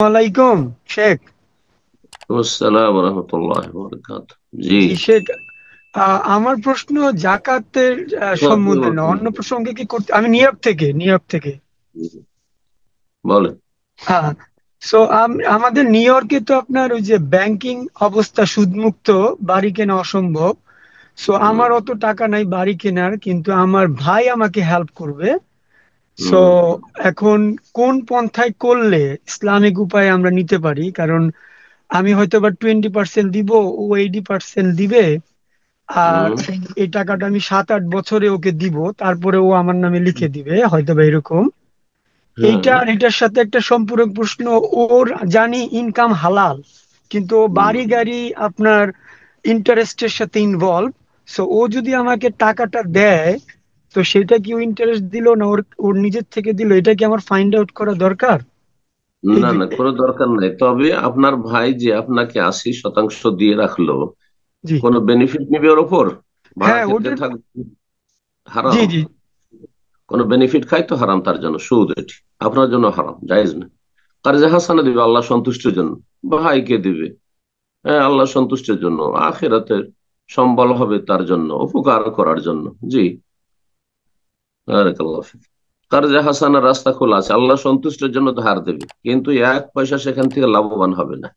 ওয়ালাইকুম শেখ। আসসালাম রহমতুল্লাহ বরকাত। জি। জি শেখ, আমার প্রশ্ন জাকাতের সম্বন্ধে না, অন্য প্রসঙ্গে কি করতে। আমি নিউ ইয়র্ক থেকে। বলেন। হ্যাঁ। সো আমাদের নিউ ইয়র্কে তো আপনার ওই যে ব্যাংকিং অবস্থা সুদমুক্ত, বাড়ি কেনা অসম্ভব। সো হুম, আমার অত টাকা নাই বাড়ি কেনার, কিন্তু আমার ভাই আমাকে হেল্প করবে। সো হুম, এখন কোন পন্থায় করলে ইসলামিক উপায়ে আমরা নিতে পারি? কারণ আমি হয়তো বা 20% দিব, ও 80% দিবে। আর হুম, এই টাকাটা আমি 7-8 বছরে ওকে দিব, তারপরে ও আমার নামে লিখে দিবে হয়তো বা এরকম। এইটা হ্যাঁ, আর এটার সাথে একটা সম্পূরক প্রশ্ন। ওর জানি ইনকাম হালাল, কিন্তু ও হুম। বাড়ি গাড়ি আপনার ইন্টারেস্টের সাথে ইনভলভ। সো ও যদি আমাকে টাকাটা দেয়, তো সেটা কি ও ইন্টারেস্ট দিল না ওর ওর নিজের থেকে দিল, এটা কি আমার ফাইন্ড আউট করা দরকার? এই না, যে। না, কোনো দরকার নাই। তবে আপনার ভাই যে আপনাকে 80% দিয়ে রাখলো, জি। কোনো বেনিফিট নিবে ওর ওপর? ভাড়া হ্যাঁ খেতে ওটা। থাকবে? জি হারাম। জি। কোনো বেনিফিট খাই তো হারাম, তার জন্য সুদ। এটি আপনার জন্য হারাম, জায়েজ না। তার যে হাসানা দিবে আল্লাহ সন্তুষ্টির জন্য, ভাইকে দিবে, হ্যাঁ, আল্লাহ সন্তুষ্টির জন্য, আখিরাতের সম্বল হবে তার জন্য, উপকার করার জন্য। জি। বারাকাল্লাহ ফিক। কারজে হাসানার রাস্তা খোলা আছে, আল্লাহ সন্তুষ্টের জন্য ধার দেবে, কিন্তু 1 পয়সা সেখান থেকে লাভবান হবে না।